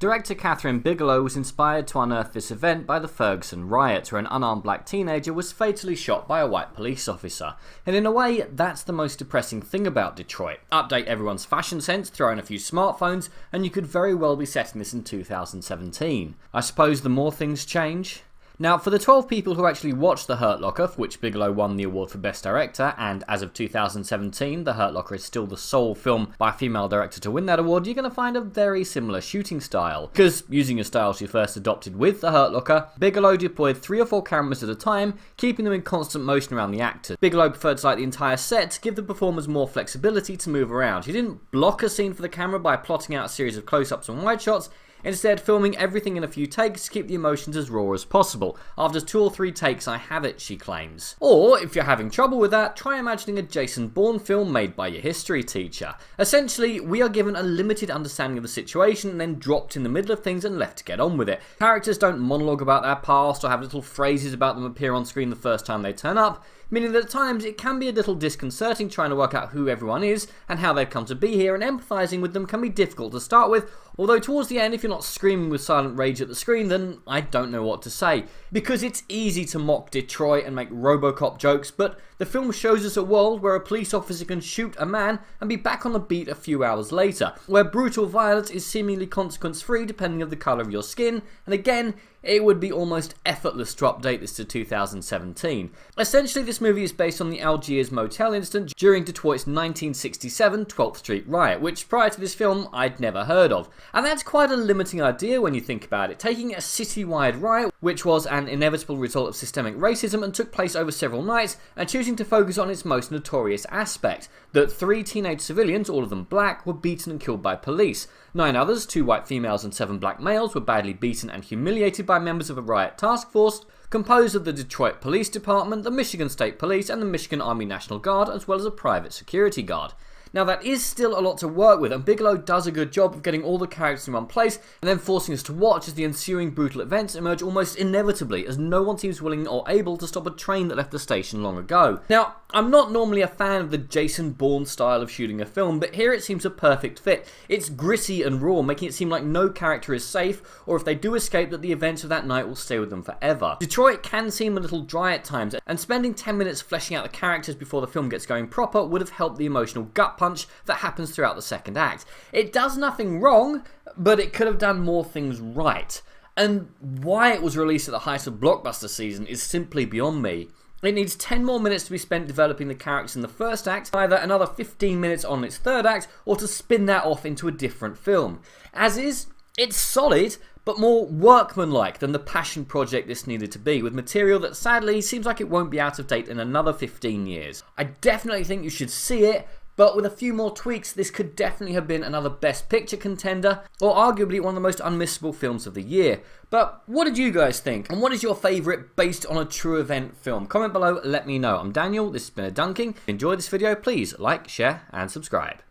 Director Kathryn Bigelow was inspired to unearth this event by the Ferguson riots, where an unarmed black teenager was fatally shot by a white police officer. And in a way, that's the most depressing thing about Detroit. Update everyone's fashion sense, throw in a few smartphones, and you could very well be setting this in 2017. I suppose the more things change. Now, for the 12 people who actually watched The Hurt Locker, for which Bigelow won the award for Best Director, and as of 2017, The Hurt Locker is still the sole film by a female director to win that award, you're going to find a very similar shooting style. Because, using a style she first adopted with The Hurt Locker, Bigelow deployed 3 or 4 cameras at a time, keeping them in constant motion around the actors. Bigelow preferred to light the entire set to give the performers more flexibility to move around. She didn't block a scene for the camera by plotting out a series of close-ups and wide shots, instead filming everything in a few takes to keep the emotions as raw as possible. After 2 or 3 takes I have it, she claims. Or, if you're having trouble with that, try imagining a Jason Bourne film made by your history teacher. Essentially, we are given a limited understanding of the situation and then dropped in the middle of things and left to get on with it. Characters don't monologue about their past or have little phrases about them appear on screen the first time they turn up, meaning that at times it can be a little disconcerting trying to work out who everyone is and how they've come to be here, and empathising with them can be difficult to start with, although towards the end, if you're not screaming with silent rage at the screen, then I don't know what to say. Because it's easy to mock Detroit and make RoboCop jokes, but the film shows us a world where a police officer can shoot a man and be back on the beat a few hours later, where brutal violence is seemingly consequence-free depending on the colour of your skin, and again, it would be almost effortless to update this to 2017. Essentially, this movie is based on the Algiers motel incident during Detroit's 1967 12th Street riot, which prior to this film I'd never heard of. And that's quite a limiting idea when you think about it, taking a citywide riot, which was an inevitable result of systemic racism and took place over several nights, and choosing to focus on its most notorious aspect, that 3 teenage civilians, all of them black, were beaten and killed by police. 9 others, 2 white females and 7 black males, were badly beaten and humiliated by members of a riot task force composed of the Detroit Police Department, the Michigan State Police, and the Michigan Army National Guard, as well as a private security guard. Now that is still a lot to work with, and Bigelow does a good job of getting all the characters in one place and then forcing us to watch as the ensuing brutal events emerge almost inevitably, as no one seems willing or able to stop a train that left the station long ago. Now, I'm not normally a fan of the Jason Bourne style of shooting a film, but here it seems a perfect fit. It's gritty and raw, making it seem like no character is safe, or if they do escape, that the events of that night will stay with them forever. Detroit can seem a little dry at times, and spending 10 minutes fleshing out the characters before the film gets going proper would have helped the emotional gut punch that happens throughout the second act. It does nothing wrong, but it could have done more things right. And why it was released at the height of blockbuster season is simply beyond me. It needs 10 more minutes to be spent developing the characters in the first act, either another 15 minutes on its third act, or to spin that off into a different film. As is, it's solid, but more workmanlike than the passion project this needed to be, with material that sadly seems like it won't be out of date in another 15 years. I definitely think you should see it, but with a few more tweaks, this could definitely have been another Best Picture contender, or arguably one of the most unmissable films of the year. But what did you guys think? And what is your favourite based on a true event film? Comment below, let me know. I'm Daniel, this has been A Dunking. If you enjoyed this video, please like, share and subscribe.